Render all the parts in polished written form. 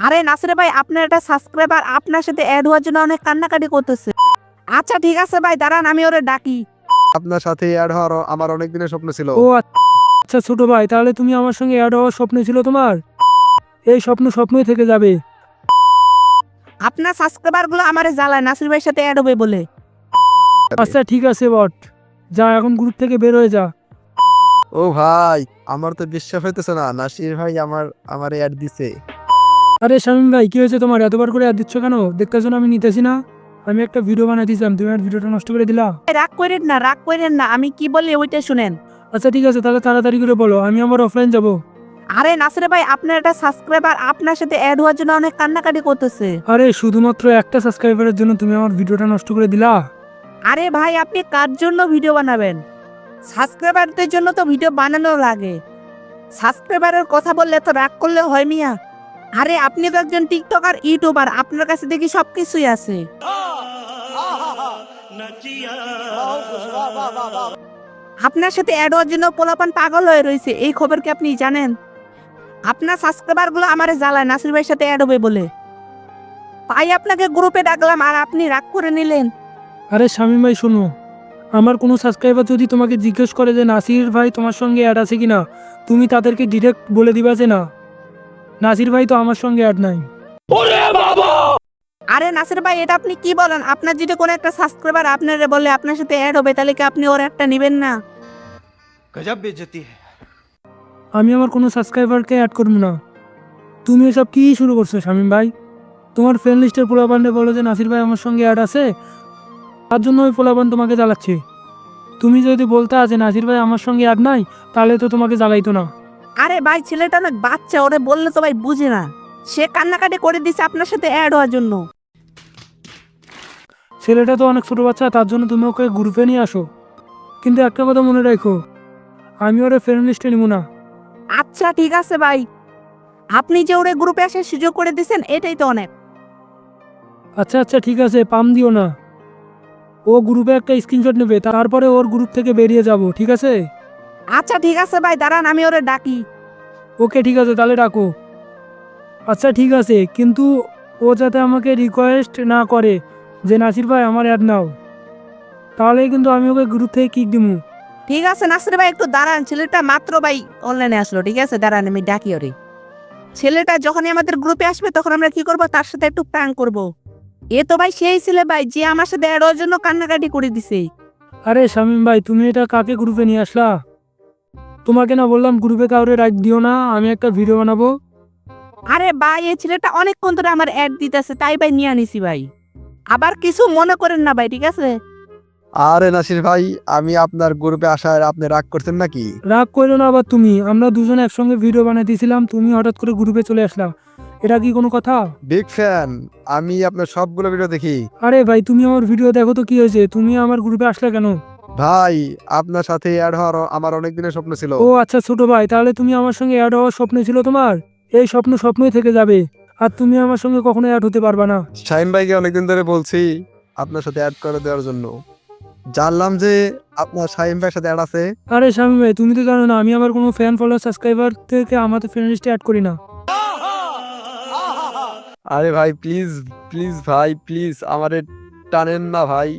আরে নাসির ভাই, আপনার একটা সাবস্ক্রাইবার আপনার সাথে অ্যাড হওয়ার জন্য অনেক কান্নাকাটি করতেছে। আচ্ছা ঠিক আছে ভাই, দাঁড়ান আমি ওরে ডাকি। আপনার সাথে অ্যাড হওয়ার আমার অনেক দিনের স্বপ্ন ছিল। ও আচ্ছা ছোট ভাই, তাহলে তুমি আমার সঙ্গে অ্যাড হওয়ার স্বপ্ন ছিল তোমার? এই স্বপ্ন স্বপ্নই থেকে যাবে। আপনার সাবস্ক্রাইবার গুলো আমারে জ্বালায় নাসির ভাইয়ের সাথে অ্যাড হবে বলে। আচ্ছা ঠিক আছে বট, যা এখন গ্রুপ থেকে বের হয়ে যা। ও ভাই, আমার তো বিশ্বাস হইতেছে না, নাসির ভাই আমার অ্যাড দিছে। আরে শামীম ভাই, কি হয়েছে তোমার? এতবার করে অ্যাড দিচ্ছ কেন? দেখতেছো না আমি নিতেছি না? আমি একটা ভিডিও বানাই দিয়েছিলাম, তুমি আর ভিডিওটা নষ্ট করে দিলা। রাগ করেন না, রাগ করেন না, আমি কি বলি ওইটা শুনেন। আচ্ছা ঠিক আছে, তাহলে তাড়াতাড়ি করে বলো, আমি আমার অফলাইন যাব। আরে নাসির ভাই, আপনার একটা সাবস্ক্রাইবার আপনার সাথে অ্যাড হওয়ার জন্য অনেক কান্নাকাটি করতেছে। আরে শুধুমাত্র একটা সাবস্ক্রাইবারের জন্য তুমি আমার ভিডিওটা নষ্ট করে দিলা? আরে ভাই, আপনি কার জন্য ভিডিও বানাবেন? সাবস্ক্রাইবারদের জন্য তো ভিডিও বানানো লাগে। সাবস্ক্রাইবারের কথা বললে তো রাগ করলে হয় মিয়া। আরে আপনি তো একজন টিকটকার ইউটিউবার, আপনার কাছে দেখি সবকিছুই আছে। আপনার সাথে অ্যাড হওয়ার জন্য পোলাপান পাগল হয়ে রয়েছে, এই খবর কি আপনি জানেন? আপনার সাবস্ক্রাইবার গুলো আমারে জ্বালায় নাসির ভাইয়ের সাথে অ্যাড হবে বলে, তাই আপনাকে গ্রুপে ডাকলাম আর আপনি রাগ করে নিলেন। আরে শামীম ভাই শোনো, আমার কোনো সাবস্ক্রাইবার যদি তোমাকে জিজ্ঞেস করে যে নাসির ভাই তোমার সঙ্গে অ্যাড আছে কিনা, তুমি তাদেরকে ডিরেক্ট বলে দিবা যে না, নাসির ভাই তো আমার সঙ্গে অ্যাড নাই। আরে নাসির ভাই, এটা আপনি কি বলেন? আপনার যদি কোনো একটা সাবস্ক্রাইবার আপনারে বলে আপনার সাথে অ্যাড হবে, তাহলে কি আপনি ওর একটা নেবেন না? गजब बेइज्जती है। আমি আমার কোনো সাবস্ক্রাইবারকে অ্যাড করবো না। তুমি এসব কী শুরু করছো শামীম ভাই? তোমার ফ্রেন্ড লিস্টের পোলাপানরে বলো যে নাসির ভাই আমার সঙ্গে অ্যাড আছে, তার জন্য ওই পোলাপান তোমাকে জ্বালাচ্ছে। তুমি যদি বলতে যে নাসির ভাই আমার সঙ্গে অ্যাড নাই, তাহলে তো তোমাকে জ্বালাইতো না। আরে ভাই, ছেলেটা অনেক বাচ্চা, ওরে বললে তো ভাই বুঝে না। সে কান্নাকাটি করে দিছে আপনার সাথে অ্যাড হওয়ার জন্য। ছেলেটা তো অনেক ছোটো বাচ্চা, তার জন্য তুমি ওকে গ্রুপে নিয়ে আসো। কিন্তু একটা কথা মনে রাখো, আমি ওরে ফ্রেন্ড লিস্টে নিব না। আচ্ছা ঠিক আছে ভাই, আপনি যে ওরে গ্রুপে আসার সুযোগ করে দিয়েছেন এটাই তো অনেক। আচ্ছা আচ্ছা ঠিক আছে, পাম দিও না। ও গ্রুপে একটা স্ক্রিনশট নেবে, তারপরে ওর গ্রুপ থেকে বেরিয়ে যাব, ঠিক আছে? আচ্ছা ঠিক আছে ভাই, দাঁড়ান আমি ওরে ডাকি। ওকে ঠিক আছে, তাহলে ডাকো। আচ্ছা ঠিক আছে, কিন্তু ও যাতে আমাকে রিকোয়েস্ট না করে যে নাসির ভাই আমার অ্যাড নাও, তাহলে কিন্তু আমি ওকে গ্রুপ থেকে কিক দিমু। ঠিক আছে নাসির ভাই, একটু দাঁড়ান, ছেলেটা মাত্র ভাই অনলাইনে আসলো, ঠিক আছে দাঁড়ান আমি ডাকি ওরে। ছেলেটা যখনই আমাদের গ্রুপে আসবে তখন আমরা কি করব, তার সাথে একটু প্র্যাঙ্ক করব। এ তো ভাই সেই ছেলে ভাই যে আমার সাথে অ্যাড হওয়ার জন্য কান্নাকাটি করে দিছে। আরে শামীম ভাই, তুমি এটা কাকে গ্রুপে নিয়ে আসলা? তোমাকে না বললাম গ্রুপে কাউরে রাইট দিও না, আমি একটা ভিডিও বানাবো। আরে ভাই, এই ছেলেটা অনেকক্ষণ ধরে আমার অ্যাড দিতেছে, তাই ভাই নিয়ে আনিছি ভাই। আবার কিছু মনে করেন না ভাই, ঠিক আছে? আরে নাসির ভাই, আমি আপনার গ্রুপে আসার আপনি রাগ করছেন নাকি? রাগ করো না আবার তুমি, আমরা দুজনে একসঙ্গে ভিডিও বানাইতেছিলাম, তুমি হঠাৎ করে গ্রুপে চলে আসলা, এটা কি কোনো কথা? বিগ ফ্যান, আমি আপনার সবগুলো ভিডিও দেখি। আরে ভাই, তুমি আমার ভিডিও দেখো তো কি হয়েছে, তুমি আমার গ্রুপে আসলে কেন? ভাই, আপনার সাথে অ্যাড হওয়ার আমার অনেক দিনের স্বপ্ন ছিল। ও আচ্ছা ছোট ভাই, তাহলে তুমি আমার সঙ্গে অ্যাড হওয়ার স্বপ্ন ছিল তোমার? এই স্বপ্ন স্বপ্নই থেকে যাবে, আর তুমি আমার সঙ্গে কখনো অ্যাড হতে পারবা না। শাহিন ভাইকে অনেকদিন ধরে বলছি আপনার সাথে অ্যাড করে দেওয়ার জন্য, জানলাম যে আপনার শাহিন ভাইয়ের সাথে অ্যাড আছে। আরে শামীম ভাই, তুমি তো জানো না আমি আমার কোনো ফ্যান ফলোয়ার সাবস্ক্রাইবার থেকে আমাদের ফ্রেন্ড লিস্টে অ্যাড করি না। আরে ভাই প্লিজ, প্লিজ ভাই প্লিজ, আমারে টানেন না ভাই।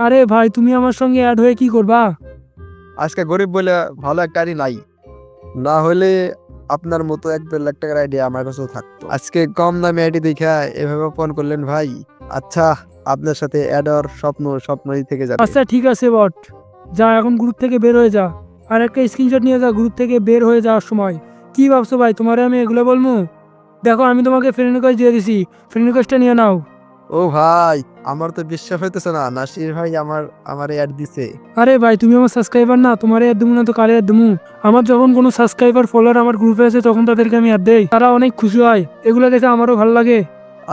আরে ভাই, তুমি আমার সঙ্গে অ্যাড হয়ে কি করবা? আজকে গরিব বলে ভালো একটা আইডি নাই, না হলে আপনার মতো 1-1.5 লাখ টাকার আইডিয়া আমার কাছেও থাকতো। আজকে কম দামে আইডি দেখা এভাবে ফোন করলেন ভাই। আচ্ছা, আপনার সাথে অ্যাড হওয়ার স্বপ্ন স্বপ্নই থেকে যাবে। আচ্ছা ঠিক আছে বট, যা এখন গ্রুপ থেকে বের হয়ে যা, আর একটা স্ক্রিনশট নিয়ে যা গ্রুপ থেকে বের হয়ে যাওয়ার সময়। কি ভাবছো ভাই, তোমারে আমি এগুলো বলবো? দেখো আমি তোমাকে ফ্রেন্ড রিকোয়েস্ট দিয়ে দিছি, ফ্রেন্ড রিকোয়েস্টটা নিয়ে নাও। ও ভাই, আমার তো বিশ্বাস হইতেছে না, নাসির ভাই আমার অ্যাড দিছে। আরে ভাই, তুমি আমার সাবস্ক্রাইবার না, তোমার অ্যাড দেবো না তো কারে অ্যাড দেবো? আমার যখন কোনো সাবস্ক্রাইবার ফলোয়ার আমার গ্রুপে আছে তখন তাদেরকে আমি অ্যাড দেই, তারা অনেক খুশি হয়, এগুলো দেখে আমারও ভালো লাগে।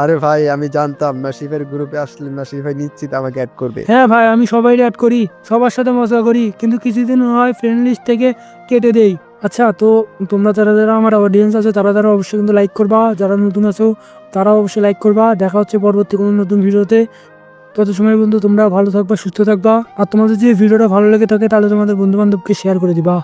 আরে ভাই, আমি জানতাম নাসিফের গ্রুপে আসলে নাসির ভাই নিশ্চিত আমাকে অ্যাড করবে। হ্যাঁ ভাই, আমি সবাই অ্যাড করি, সবার সাথে মজা করি, কিন্তু কিছুদিন হয় ফ্রেন্ড লিস্ট থেকে কেটে দেই। আচ্ছা, তো তোমরা যারা যারা আমার অডিয়েন্স আছে তারা তারা অবশ্যই কিন্তু লাইক করবা, যারা নতুন আছো তারাও অবশ্যই লাইক করবা। দেখা হচ্ছে পরবর্তী কোনো নতুন ভিডিওতে। তত সময় পর্যন্ত তোমরা ভালো থাকবা, সুস্থ থাকবা, আর তোমাদের যদি ভিডিওটা ভালো লেগে থাকে তাহলে তোমাদের বন্ধু বান্ধবকে শেয়ার করে দিবা।